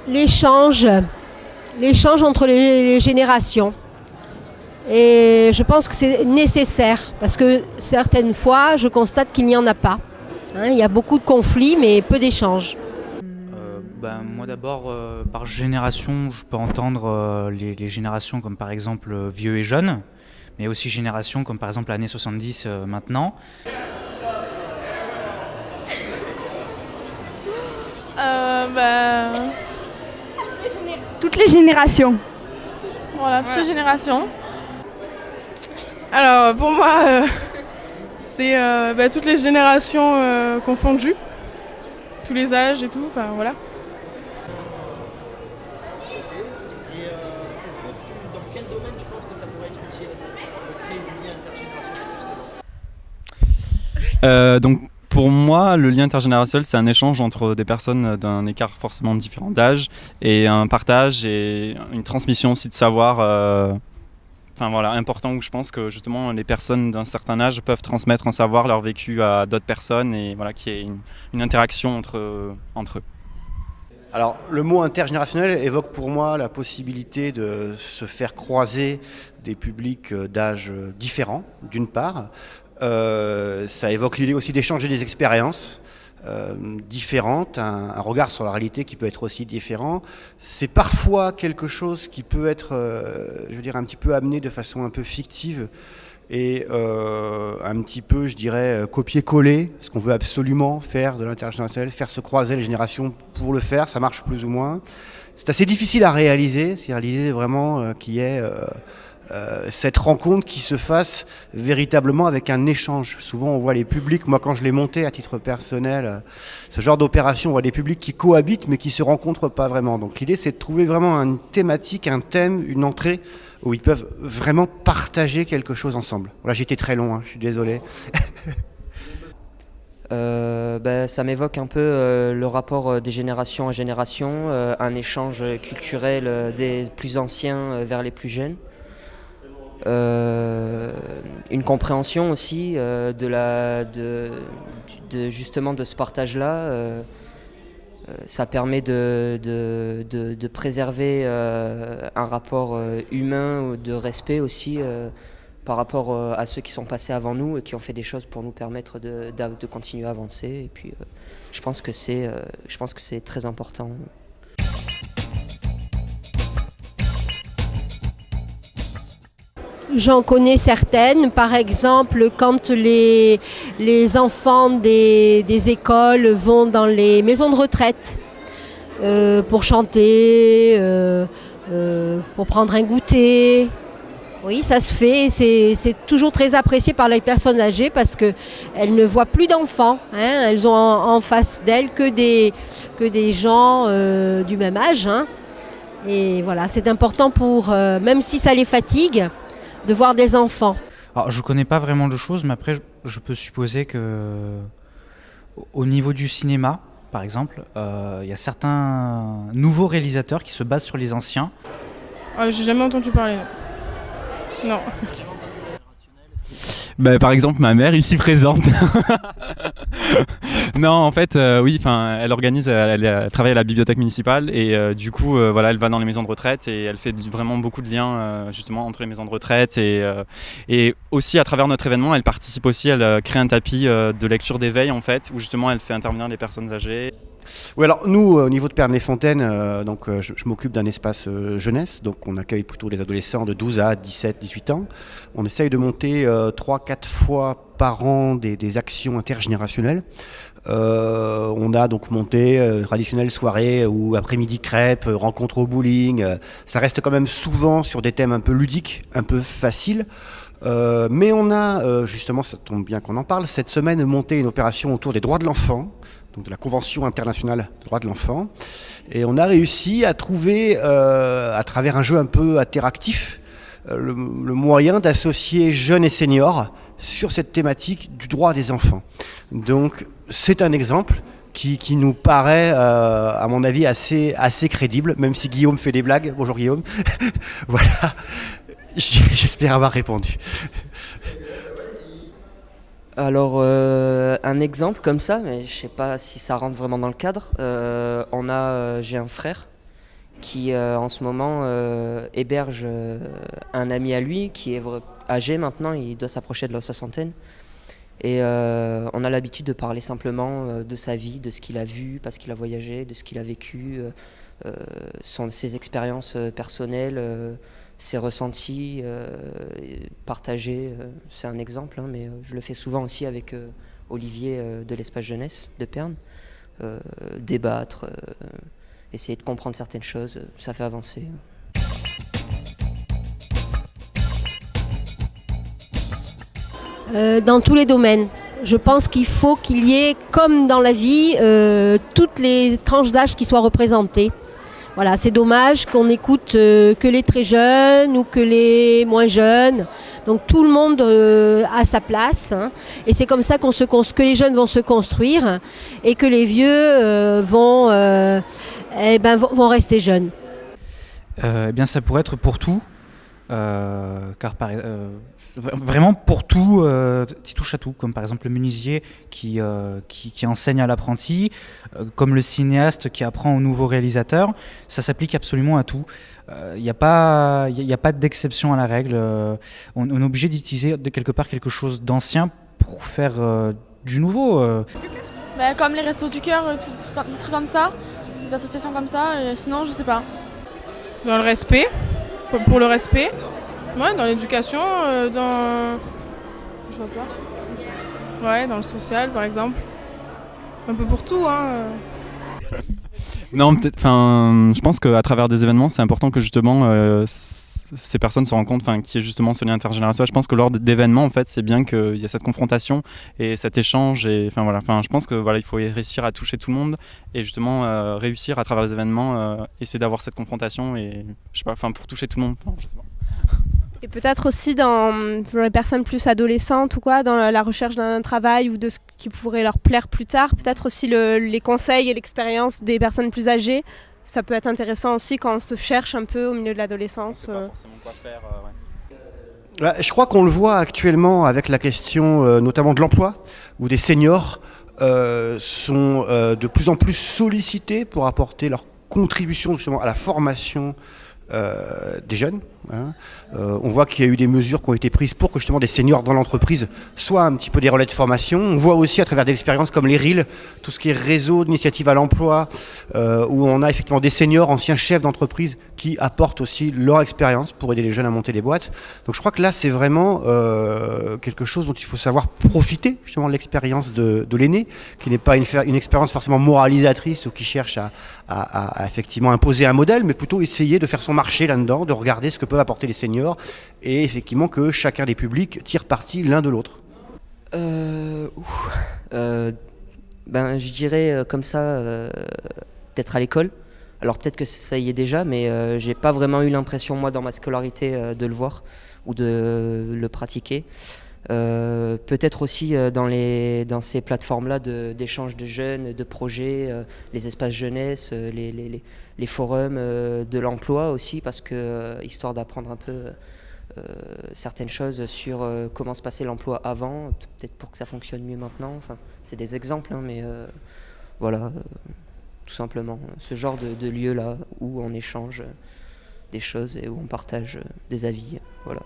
l'échange, l'échange entre les générations. Et je pense que c'est nécessaire parce que certaines fois, je constate qu'il n'y en a pas. Il y a beaucoup de conflits, mais peu d'échanges. Moi d'abord, par génération, je peux entendre les générations comme par exemple vieux et jeunes, mais aussi générations comme par exemple l'année 70 maintenant. Toutes les générations. Voilà, toutes les générations. Alors pour moi, c'est toutes les générations confondues, tous les âges et tout, enfin voilà. Dans quel domaine tu penses que ça pourrait être utile de créer du lien intergénérationnel justement ? Donc pour moi, le lien intergénérationnel, c'est un échange entre des personnes d'un écart forcément différent d'âge et un partage et une transmission aussi de savoir important où je pense que justement les personnes d'un certain âge peuvent transmettre un savoir, leur vécu à d'autres personnes et voilà, qu'il y ait une interaction entre eux. Alors, le mot intergénérationnel évoque pour moi la possibilité de se faire croiser des publics d'âge différents, d'une part. Ça évoque l'idée aussi d'échanger des expériences différentes, un regard sur la réalité qui peut être aussi différent. C'est parfois quelque chose qui peut être, un petit peu amené de façon un peu fictive et un petit peu, copier-coller, ce qu'on veut absolument faire de l'intergénérationnel, faire se croiser les générations pour le faire, ça marche plus ou moins. C'est assez difficile à réaliser, c'est réaliser vraiment qu'il y ait cette rencontre qui se fasse véritablement avec un échange. Souvent on voit les publics, moi quand je l'ai monté à titre personnel, ce genre d'opération, on voit des publics qui cohabitent mais qui ne se rencontrent pas vraiment. Donc l'idée c'est de trouver vraiment une thématique, un thème, une entrée où ils peuvent vraiment partager quelque chose ensemble. Voilà, j'ai été très long, je suis désolé. Ça m'évoque un peu le rapport des générations à génération, un échange culturel des plus anciens vers les plus jeunes. Une compréhension aussi justement de ce partage-là. Ça permet de préserver un rapport humain, de respect aussi par rapport à ceux qui sont passés avant nous et qui ont fait des choses pour nous permettre de continuer à avancer. Et puis, je pense que c'est très important. J'en connais certaines, par exemple quand les enfants des écoles vont dans les maisons de retraite pour chanter, pour prendre un goûter. Oui, ça se fait, c'est toujours très apprécié par les personnes âgées parce qu'elles ne voient plus d'enfants. Elles ont en face d'elles que des gens du même âge. Et voilà, c'est important même si ça les fatigue, de voir des enfants. Alors, je ne connais pas vraiment de choses, mais après, je peux supposer que au niveau du cinéma, par exemple, il y a certains nouveaux réalisateurs qui se basent sur les anciens. J'ai jamais entendu parler. Non. Par exemple, ma mère ici présente. Non, en fait, elle organise, elle travaille à la bibliothèque municipale et du coup, elle va dans les maisons de retraite et elle fait vraiment beaucoup de liens justement entre les maisons de retraite et aussi à travers notre événement, elle participe aussi, elle crée un tapis de lecture d'éveil en fait, où justement elle fait intervenir les personnes âgées. Oui, alors nous, au niveau de Pernay-Fontaine, je m'occupe d'un espace jeunesse, donc on accueille plutôt les adolescents de 12 à 17, 18 ans. On essaye de monter 3-4 fois par an des actions intergénérationnelles. On a donc monté traditionnelle soirée ou après-midi crêpes, rencontre au bowling. Ça reste quand même souvent sur des thèmes un peu ludiques, un peu faciles. Mais on a, justement, ça tombe bien qu'on en parle, cette semaine monté une opération autour des droits de l'enfant, donc de la Convention internationale des droits de l'enfant. Et on a réussi à trouver, à travers un jeu un peu interactif, le moyen d'associer jeunes et seniors sur cette thématique du droit des enfants. Donc c'est un exemple qui nous paraît, à mon avis, assez crédible, même si Guillaume fait des blagues. Bonjour Guillaume. Voilà, j'espère avoir répondu. Alors, un exemple comme ça, mais je sais pas si ça rentre vraiment dans le cadre. J'ai un frère qui en ce moment héberge un ami à lui qui est âgé maintenant, il doit s'approcher de la soixantaine. Et on a l'habitude de parler simplement de sa vie, de ce qu'il a vu, parce qu'il a voyagé, de ce qu'il a vécu, ses expériences personnelles, ses ressentis partagés. C'est un exemple, hein, mais je le fais souvent aussi avec Olivier de l'espace jeunesse de Pernes. Débattre, essayer de comprendre certaines choses, ça fait avancer. Dans tous les domaines. Je pense qu'il faut qu'il y ait, comme dans la vie, toutes les tranches d'âge qui soient représentées. Voilà, c'est dommage qu'on écoute que les très jeunes ou que les moins jeunes. Donc tout le monde a sa place, hein, et c'est comme ça que les jeunes vont se construire et que les vieux vont rester jeunes. Eh bien, ça pourrait être pour tout. Car vraiment pour tout, qui touche à tout, comme par exemple le menuisier qui enseigne à l'apprenti, comme le cinéaste qui apprend au nouveau réalisateur, ça s'applique absolument à tout. Il n'y a pas d'exception à la règle. On est obligé d'utiliser de quelque part quelque chose d'ancien pour faire du nouveau. Comme les Restos du Cœur, des trucs comme ça, des associations comme ça, et sinon je sais pas. Dans le respect. Pour le respect, ouais, dans l'éducation, dans... Je vois pas. Ouais, dans le social par exemple. Un peu pour tout, hein. Non, peut-être. Enfin, je pense qu'à travers des événements, c'est important que justement ces personnes se rendent compte, qu'il y ait justement ce lien intergénérationnel. Je pense que lors d'événements, en fait, c'est bien qu'il y ait cette confrontation et cet échange. Et voilà. Je pense que il faut réussir à toucher tout le monde et justement réussir à travers les événements, essayer d'avoir cette confrontation et je sais pas, pour toucher tout le monde. Je sais pas. Et peut-être aussi pour les personnes plus adolescentes ou quoi, dans la recherche d'un travail ou de ce qui pourrait leur plaire plus tard, peut-être aussi les conseils et l'expérience des personnes plus âgées. Ça peut être intéressant aussi quand on se cherche un peu au milieu de l'adolescence. On sait pas forcément quoi faire, Je crois qu'on le voit actuellement avec la question notamment de l'emploi, où des seniors sont de plus en plus sollicités pour apporter leur contribution justement à la formation des jeunes. Hein. On voit qu'il y a eu des mesures qui ont été prises pour que justement des seniors dans l'entreprise soient un petit peu des relais de formation. On voit aussi à travers des expériences comme les RIL, tout ce qui est réseau d'initiative à l'emploi, où on a effectivement des seniors, anciens chefs d'entreprise qui apportent aussi leur expérience pour aider les jeunes à monter des boîtes. Donc je crois que là c'est vraiment quelque chose dont il faut savoir profiter justement de l'expérience de l'aîné, qui n'est pas une expérience forcément moralisatrice ou qui cherche à effectivement imposer un modèle, mais plutôt essayer de faire son marché là-dedans, de regarder ce que peuvent apporter les seniors et effectivement que chacun des publics tire parti l'un de l'autre. Je dirais comme ça, peut-être à l'école. Alors peut-être que ça y est déjà, mais j'ai pas vraiment eu l'impression moi dans ma scolarité de le voir ou de le pratiquer. Peut-être aussi dans ces plateformes-là d'échange de jeunes, de projets, les espaces jeunesse, les forums de l'emploi aussi, parce que histoire d'apprendre un peu certaines choses sur comment se passait l'emploi avant, peut-être pour que ça fonctionne mieux maintenant. C'est des exemples, hein, mais voilà, tout simplement, ce genre de lieu-là où on échange des choses et où on partage des avis, voilà.